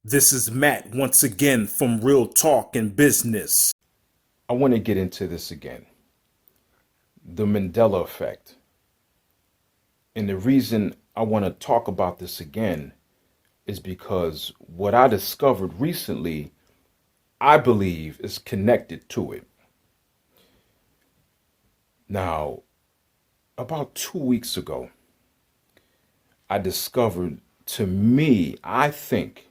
This is Matt once again from Real Talk and Business. I want to get into this again. The Mandela effect. And the reason I want to talk about this again is because what I discovered recently, I believe, is connected to it. Now, about 2 weeks ago, I discovered, to me, I think,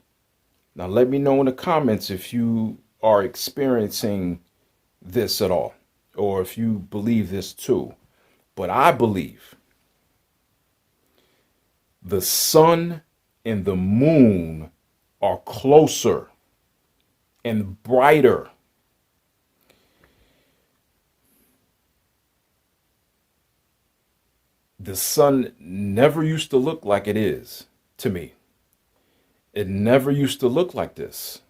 now let me know in the comments if you are experiencing this at all, or if you believe this too. But I believe the sun and the moon are closer and brighter. The sun never used to look like it is to me. It never used to look like this.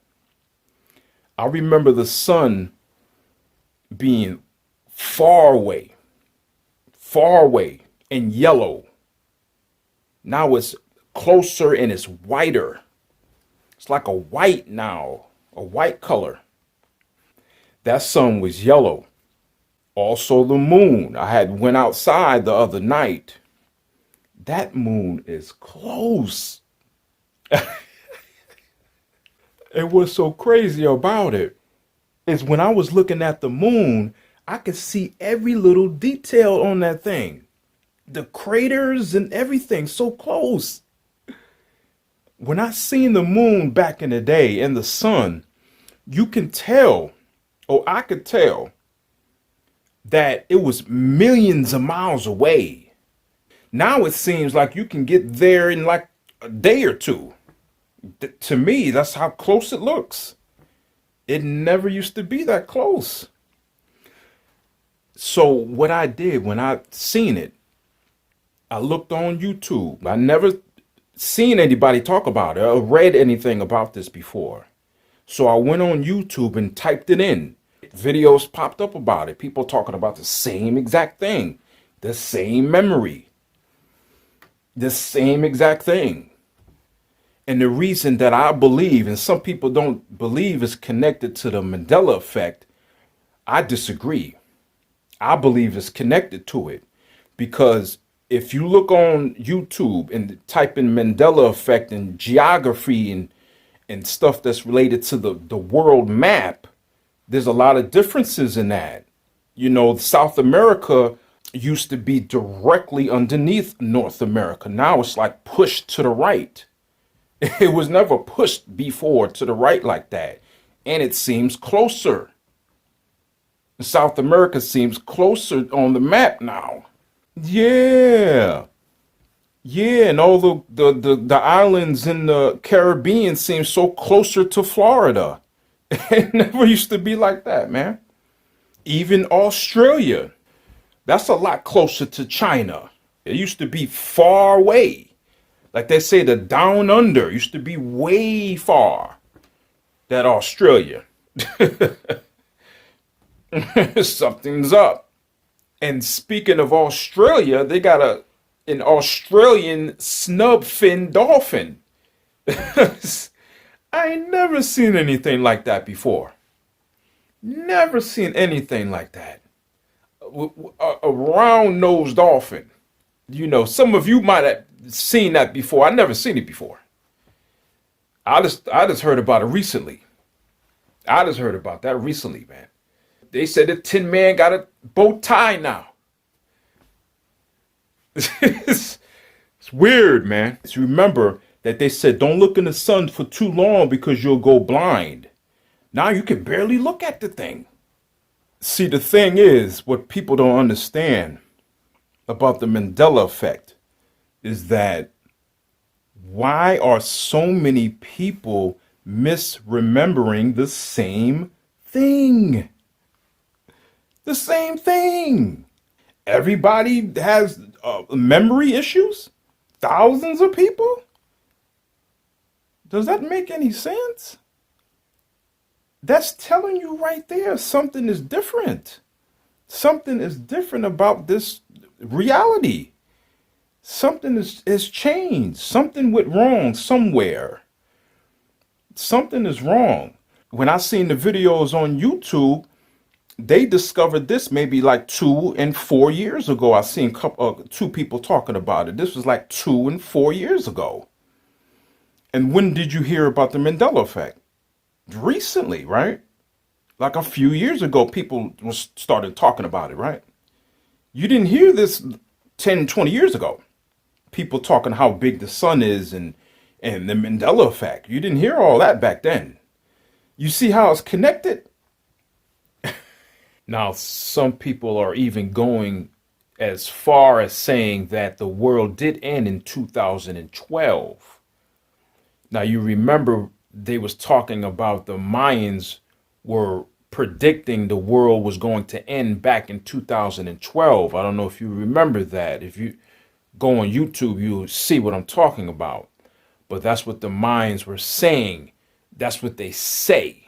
I remember the sun being far away, and yellow. Now it's closer and it's whiter. It's like a white now, a white color. That sun was yellow. Also the moon. I had went outside the other night. That moon is close. And what's so crazy about it is when I was looking at the moon, I could see every little detail on that thing. The craters and everything so close. When I seen the moon back in the day and the sun, you can tell, or I could tell, that it was millions of miles away. Now it seems like you can get there in like a day or two. To me, that's how close it looks. It never used to be that close. So what I did when I seen it, I looked on YouTube. I never seen anybody talk about it or read anything about this before. So I went on YouTube and typed it in. Videos popped up about it. People talking about the same exact thing, the same memory, the same exact thing. And the reason that I believe, and some people don't believe, is connected to the Mandela effect, I disagree. I believe it's connected to it because if you look on YouTube and type in Mandela effect and geography and stuff that's related to the world map, there's a lot of differences in that. You know, South America used to be directly underneath North America. Now it's like pushed to the right. It was never pushed before to the right like that. And it seems closer. South America seems closer on the map now. Yeah. Yeah, and all the islands in the Caribbean seem so closer to Florida. It never used to be like that, man. Even Australia, that's a lot closer to China. It used to be far away. Like they say, the down under used to be way far. That Australia. Something's up. And speaking of Australia, they got an Australian snubfin dolphin. I ain't never seen anything like that before. Never seen anything like that. A round-nosed dolphin. You know, some of you might have seen that before. I never seen it before. I just heard about it recently. I just heard about that recently, man. They said the Tin Man got a bow tie now. it's, it's weird, man. Just remember that they said don't look in the sun for too long because you'll go blind. Now you can barely look at the thing. See, the thing is, what people don't understand about the Mandela effect is that why are so many people misremembering the same thing? The same thing. Everybody has memory issues? Thousands of people? Does that make any sense? That's telling you right there something is different. Something is different about this reality. Something has changed. Something went wrong somewhere. Something is wrong. When I seen the videos on YouTube, they discovered this maybe like 2 and 4 years ago. I seen two people talking about it. This was like 2 and 4 years ago. And when did you hear about the Mandela effect? Recently, right? Like a few years ago, people started talking about it, right? You didn't hear this 10, 20 years ago. People talking how big the sun is and the Mandela effect. You didn't hear all that back then. You see how it's connected? Now, some people are even going as far as saying that the world did end in 2012. Now, you remember they was talking about the Mayans were predicting the world was going to end back in 2012. I don't know if you remember that. If you go on YouTube, you'll see what I'm talking about. But that's what the Mayans were saying. That's what they say.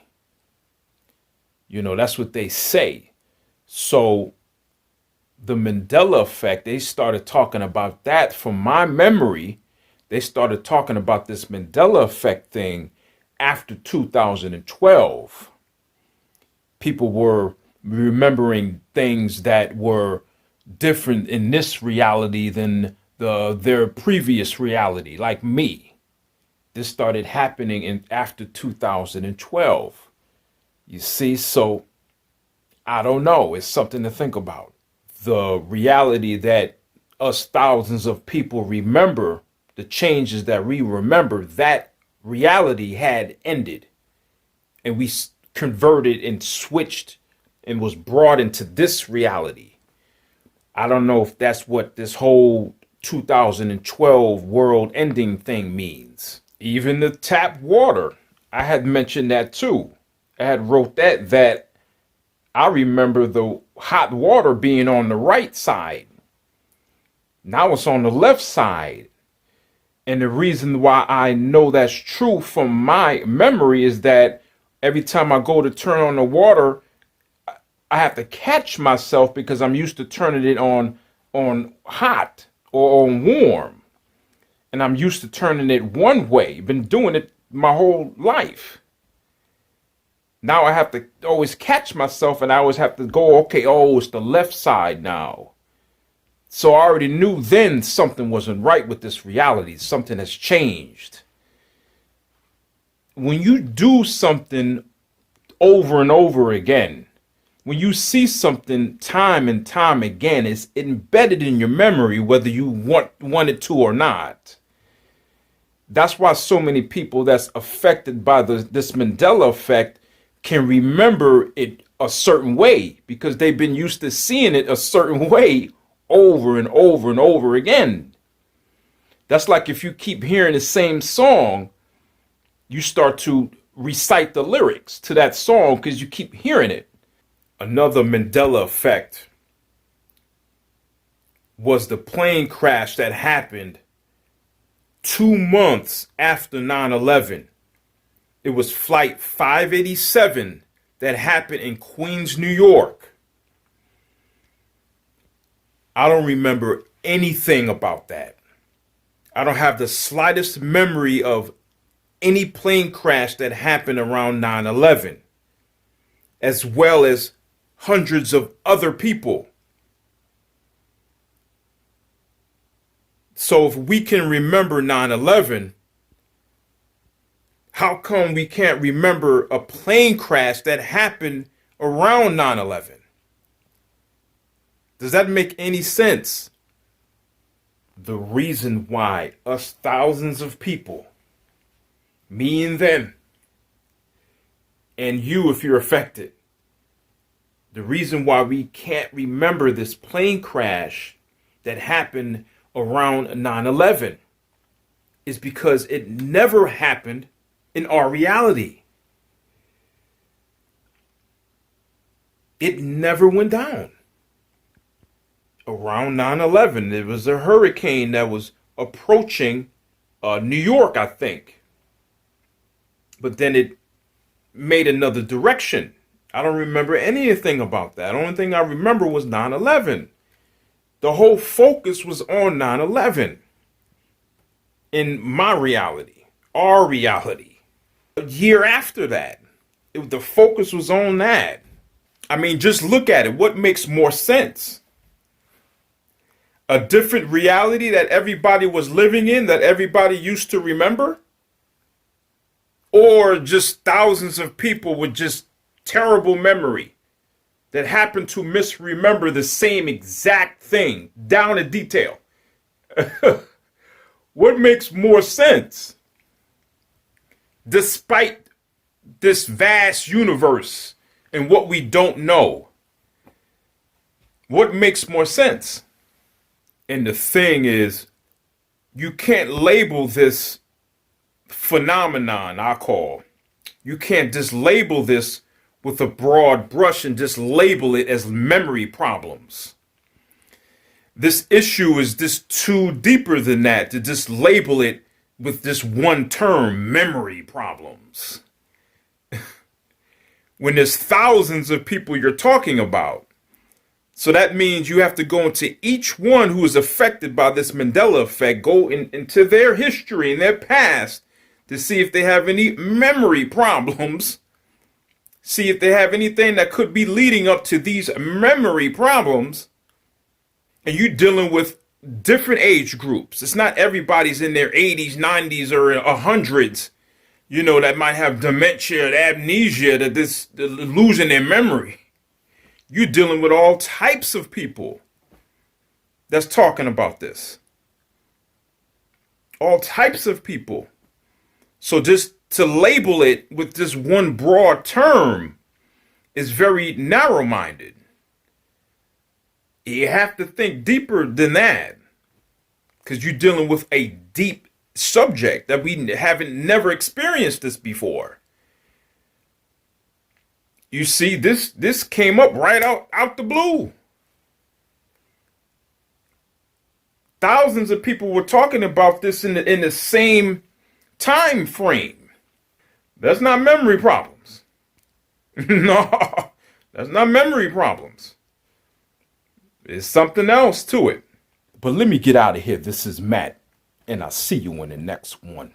That's what they say. So the Mandela effect, they started talking about that from my memory. They started talking about this Mandela effect thing after 2012. People were remembering things that were different in this reality than their previous reality, like me. This started happening after 2012. You see, so I don't know. It's something to think about. The reality that us thousands of people remember, the changes that we remember, that reality had ended. And we converted and switched and was brought into this reality. I don't know if that's what this whole 2012 world ending thing means. Even the tap water, I had mentioned that too. I had wrote that I remember the hot water being on the right side. Now it's on the left side. And the reason why I know that's true from my memory is that every time I go to turn on the water, I have to catch myself because I'm used to turning it on hot or on warm. And I'm used to turning it one way. Been doing it my whole life. Now I have to always catch myself and I always have to go, okay, oh, it's the left side now. So I already knew then something wasn't right with this reality. Something has changed. When you do something over and over again, when you see something time and time again, it's embedded in your memory, whether you want it to or not. That's why so many people that's affected by this Mandela effect can remember it a certain way because they've been used to seeing it a certain way over and over and over again. That's like if you keep hearing the same song, you start to recite the lyrics to that song because you keep hearing it. Another Mandela effect was the plane crash that happened 2 months after 9/11. It was Flight 587 that happened in Queens, New York. I don't remember anything about that. I don't have the slightest memory of any plane crash that happened around 9/11, as well as hundreds of other people. So if we can remember 9/11, how come we can't remember a plane crash that happened around 9/11? Does that make any sense? The reason why us thousands of people, me and them, and you if you're affected, the reason why we can't remember this plane crash that happened around 9/11 is because it never happened in our reality. It never went down. Around 9/11, there was a hurricane that was approaching New York, I think. But then it made another direction. I don't remember anything about that. The only thing I remember was 9/11. The whole focus was on 9/11 in my reality, our reality. A year after that, the focus was on that. I mean, just look at it. What makes more sense? A different reality that everybody was living in, that everybody used to remember? Or just thousands of people with just terrible memory that happen to misremember the same exact thing down to detail? What makes more sense? Despite this vast universe and what we don't know, what makes more sense? And the thing is, you can't label this phenomenon, I call. You can't just label this with a broad brush and just label it as memory problems. This issue is just too deeper than that to just label it with this one term, memory problems. When there's thousands of people you're talking about. So that means you have to go into each one who is affected by this Mandela effect, go into their history and their past to see if they have any memory problems. See if they have anything that could be leading up to these memory problems. And you're dealing with different age groups. It's not everybody's in their 80s, 90s, or 100s, that might have dementia, amnesia, that this losing their memory. You're dealing with all types of people that's talking about this. All types of people. So just to label it with this one broad term is very narrow-minded. You have to think deeper than that, because you're dealing with a deep subject that we haven't never experienced this before. You see, this came up right out the blue. Thousands of people were talking about this in the same time frame. That's not memory problems. No, that's not memory problems. There's something else to it. But let me get out of here. This is Matt, and I'll see you in the next one.